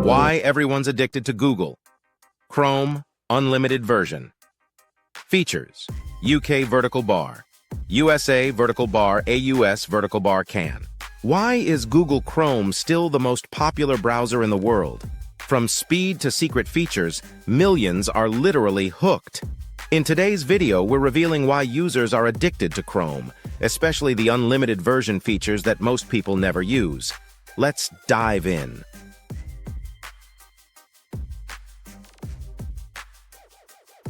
Why everyone's addicted to Google. Chrome, unlimited version. Features: UK vertical bar, USA vertical bar, AUS vertical bar can. Why is Google Chrome still the most popular browser in the world? From speed to secret features, millions are literally hooked. In today's video, we're revealing why users are addicted to Chrome, especially the unlimited version features that most people never use. Let's dive in.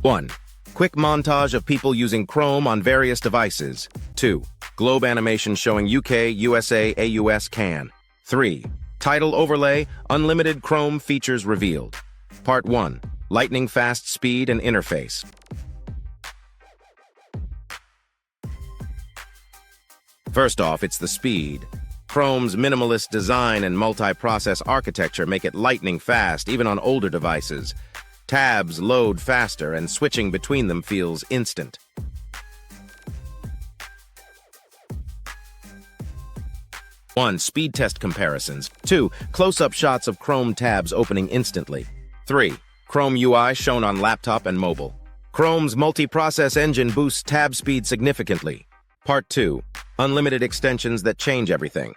1. Quick montage of people using Chrome on various devices. 2. Globe animation showing UK, USA, AUS can. 3. Title overlay, unlimited Chrome features revealed. Part 1. Lightning fast speed and interface. First off, it's the speed. Chrome's minimalist design and multi-process architecture make it lightning fast even on older devices. Tabs load faster and switching between them feels instant. 1. Speed test comparisons. 2. Close-up shots of Chrome tabs opening instantly. 3. Chrome UI shown on laptop and mobile. Chrome's multi-process engine boosts tab speed significantly. Part 2. Unlimited extensions that change everything.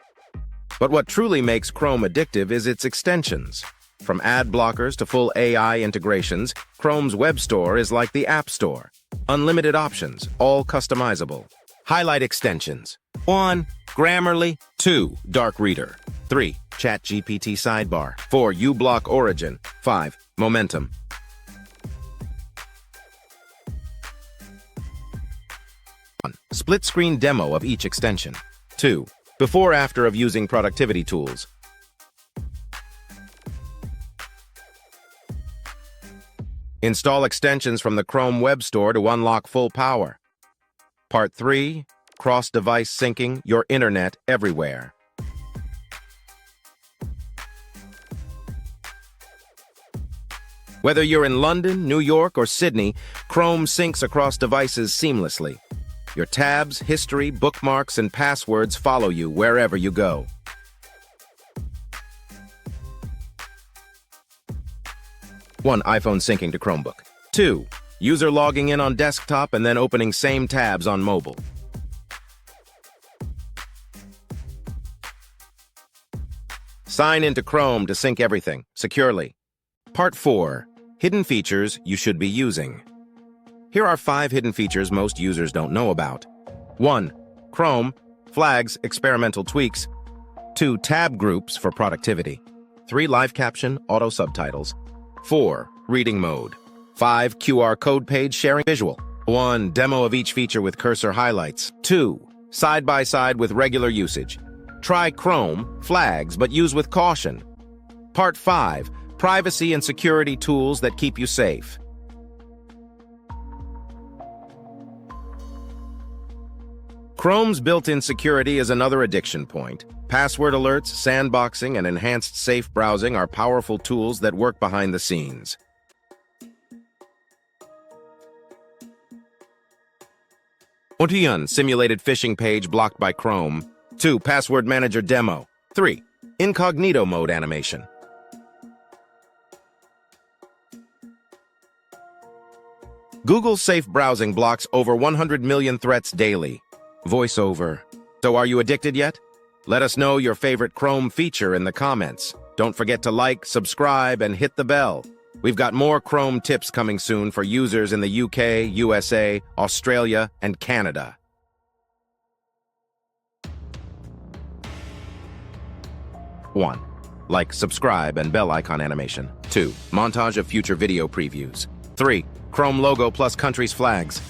But what truly makes Chrome addictive is its extensions. From ad blockers to full AI integrations, Chrome's web store is like the App Store. Unlimited options, all customizable. Highlight extensions. 1. Grammarly. 2. Dark Reader. 3. ChatGPT sidebar. 4. uBlock Origin. 5. Momentum. Split screen demo of each extension. 2. Before-after of using productivity tools. Install extensions from the Chrome Web Store to unlock full power. Part 3. Cross-device syncing your internet everywhere. Whether you're in London, New York, or Sydney, Chrome syncs across devices seamlessly. Your tabs, history, bookmarks, and passwords follow you wherever you go. 1. iPhone syncing to Chromebook. 2. User logging in on desktop and then opening same tabs on mobile. Sign into Chrome to sync everything securely. Part 4. Hidden features you should be using. Here are 5 hidden features most users don't know about. 1. Chrome, flags, experimental tweaks. 2. Tab groups for productivity. 3. Live caption, auto subtitles. 4. Reading mode. 5. QR code page sharing visual. 1. Demo of each feature with cursor highlights. 2. Side-by-side with regular usage. Try Chrome, flags, but use with caution. Part 5. Privacy and security tools that keep you safe. Chrome's built-in security is another addiction point. Password alerts, sandboxing, and enhanced safe browsing are powerful tools that work behind the scenes. 1. Simulated phishing page blocked by Chrome. 2. Password manager demo. 3. Incognito mode animation. Google's safe browsing blocks over 100 million threats daily. Voiceover. So are you addicted yet? Let us know your favorite Chrome feature in the comments. Don't forget to like, subscribe, and hit the bell. We've got more Chrome tips coming soon for users in the UK, USA, Australia, and Canada. 1. Like, subscribe, and bell icon animation. 2. Montage of future video previews. 3. Chrome logo plus country's flags.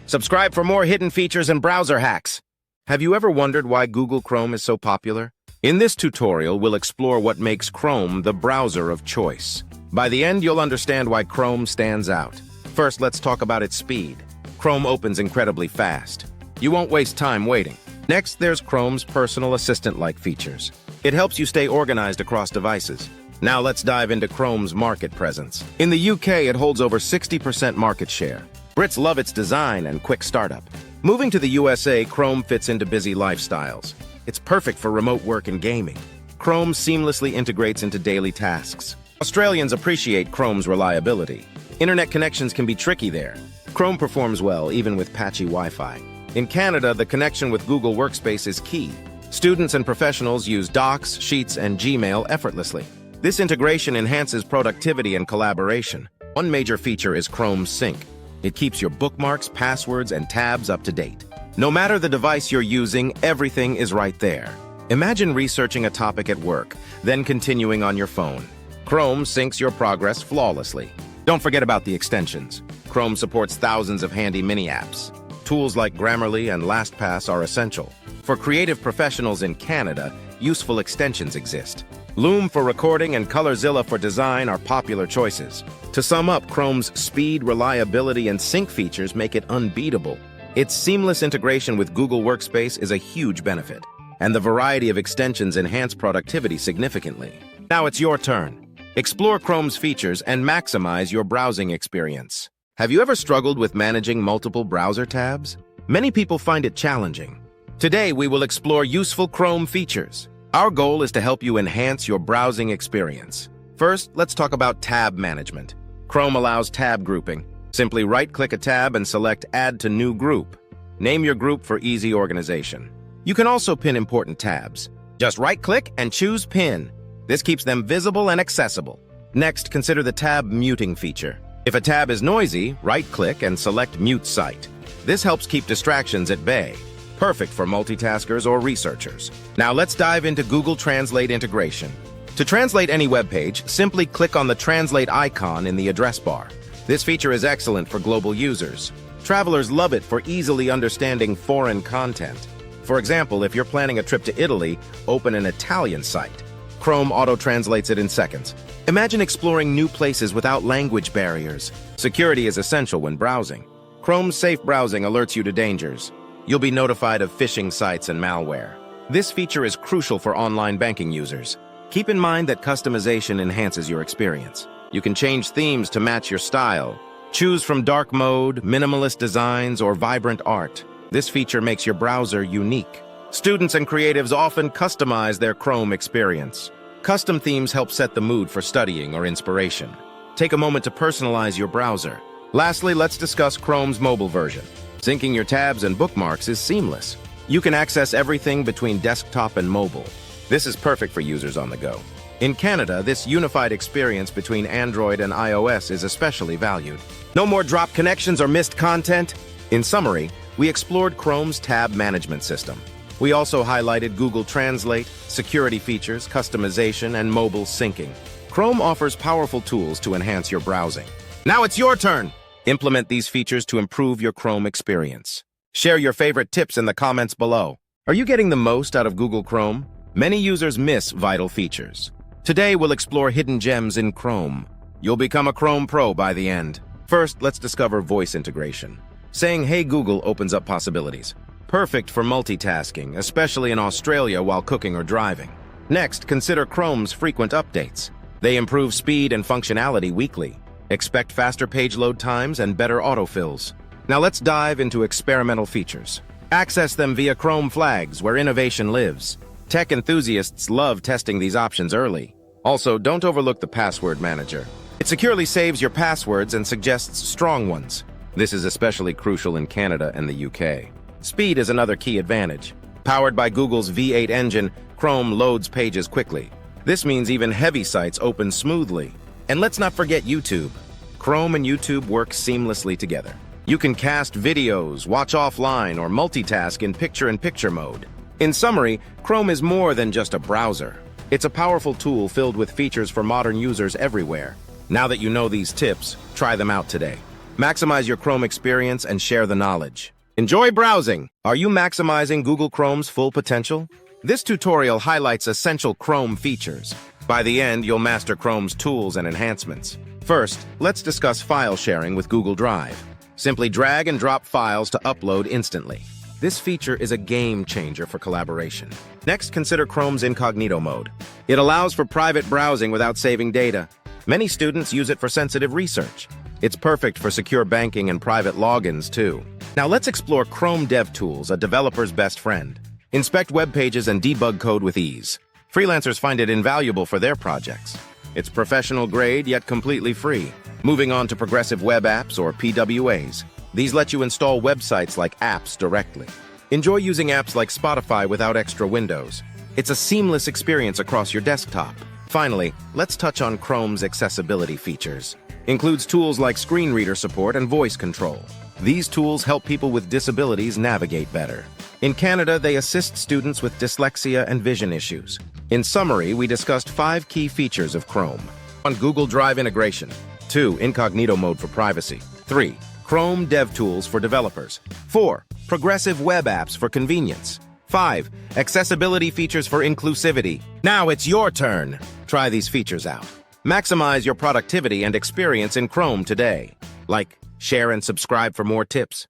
Subscribe for more hidden features and browser hacks. Have you ever wondered why Google Chrome is so popular? In this tutorial, we'll explore what makes Chrome the browser of choice. By the end, you'll understand why Chrome stands out. First, let's talk about its speed. Chrome opens incredibly fast. You won't waste time waiting. Next, there's Chrome's personal assistant-like features. It helps you stay organized across devices. Now let's dive into Chrome's market presence. In the UK, it holds over 60% market share. Brits love its design and quick startup. Moving to the USA, Chrome fits into busy lifestyles. It's perfect for remote work and gaming. Chrome seamlessly integrates into daily tasks. Australians appreciate Chrome's reliability. Internet connections can be tricky there. Chrome performs well even with patchy Wi-Fi. In Canada, the connection with Google Workspace is key. Students and professionals use Docs, Sheets, and Gmail effortlessly. This integration enhances productivity and collaboration. One major feature is Chrome Sync. It keeps your bookmarks, passwords, and tabs up to date. No matter the device you're using, everything is right there. Imagine researching a topic at work, then continuing on your phone. Chrome syncs your progress flawlessly. Don't forget about the extensions. Chrome supports thousands of handy mini-apps. Tools like Grammarly and LastPass are essential. For creative professionals in Canada, useful extensions exist. Loom for recording and ColorZilla for design are popular choices. To sum up, Chrome's speed, reliability, and sync features make it unbeatable. Its seamless integration with Google Workspace is a huge benefit, and the variety of extensions enhance productivity significantly. Now it's your turn. Explore Chrome's features and maximize your browsing experience. Have you ever struggled with managing multiple browser tabs? Many people find it challenging. Today, we will explore useful Chrome features. Our goal is to help you enhance your browsing experience. First, let's talk about tab management. Chrome allows tab grouping. Simply right-click a tab and select Add to New Group. Name your group for easy organization. You can also pin important tabs. Just right-click and choose Pin. This keeps them visible and accessible. Next, consider the tab muting feature. If a tab is noisy, right-click and select Mute Site. This helps keep distractions at bay. Perfect for multitaskers or researchers. Now let's dive into Google Translate integration. To translate any web page, simply click on the Translate icon in the address bar. This feature is excellent for global users. Travelers love it for easily understanding foreign content. For example, if you're planning a trip to Italy, open an Italian site. Chrome auto-translates it in seconds. Imagine exploring new places without language barriers. Security is essential when browsing. Chrome's safe browsing alerts you to dangers. You'll be notified of phishing sites and malware. This feature is crucial for online banking users. Keep in mind that customization enhances your experience. You can change themes to match your style. Choose from dark mode, minimalist designs, or vibrant art. This feature makes your browser unique. Students and creatives often customize their Chrome experience. Custom themes help set the mood for studying or inspiration. Take a moment to personalize your browser. Lastly, let's discuss Chrome's mobile version. Syncing your tabs and bookmarks is seamless. You can access everything between desktop and mobile. This is perfect for users on the go. In Canada, this unified experience between Android and iOS is especially valued. No more dropped connections or missed content. In summary, we explored Chrome's tab management system. We also highlighted Google Translate, security features, customization, and mobile syncing. Chrome offers powerful tools to enhance your browsing. Now it's your turn! Implement these features to improve your Chrome experience. Share your favorite tips in the comments below. Are you getting the most out of Google Chrome? Many users miss vital features. Today, we'll explore hidden gems in Chrome. You'll become a Chrome Pro by the end. First, let's discover voice integration. Saying, "Hey Google," opens up possibilities. Perfect for multitasking, especially in Australia while cooking or driving. Next, consider Chrome's frequent updates. They improve speed and functionality weekly. Expect faster page load times and better autofills. Now let's dive into experimental features. Access them via Chrome flags, where innovation lives. Tech enthusiasts love testing these options early. Also, don't overlook the password manager. It securely saves your passwords and suggests strong ones. This is especially crucial in Canada and the UK. Speed is another key advantage. Powered by Google's V8 engine, Chrome loads pages quickly. This means even heavy sites open smoothly. And let's not forget YouTube. Chrome and YouTube work seamlessly together. You can cast videos, watch offline, or multitask in picture-in-picture mode. In summary, Chrome is more than just a browser. It's a powerful tool filled with features for modern users everywhere. Now that you know these tips, try them out today. Maximize your Chrome experience and share the knowledge. Enjoy browsing! Are you maximizing Google Chrome's full potential? This tutorial highlights essential Chrome features. By the end, you'll master Chrome's tools and enhancements. First, let's discuss file sharing with Google Drive. Simply drag and drop files to upload instantly. This feature is a game changer for collaboration. Next, consider Chrome's incognito mode. It allows for private browsing without saving data. Many students use it for sensitive research. It's perfect for secure banking and private logins, too. Now let's explore Chrome DevTools, a developer's best friend. Inspect web pages and debug code with ease. Freelancers find it invaluable for their projects. It's professional grade, yet completely free. Moving on to progressive web apps, or PWAs. These let you install websites like apps directly. Enjoy using apps like Spotify without extra windows. It's a seamless experience across your desktop. Finally, let's touch on Chrome's accessibility features. Includes tools like screen reader support and voice control. These tools help people with disabilities navigate better. In Canada, they assist students with dyslexia and vision issues. In summary, we discussed 5 key features of Chrome. 1. Google Drive integration. 2. Incognito mode for privacy. 3. Chrome DevTools for developers. 4. Progressive web apps for convenience. 5. Accessibility features for inclusivity. Now it's your turn. Try these features out. Maximize your productivity and experience in Chrome today. Like, share, and subscribe for more tips.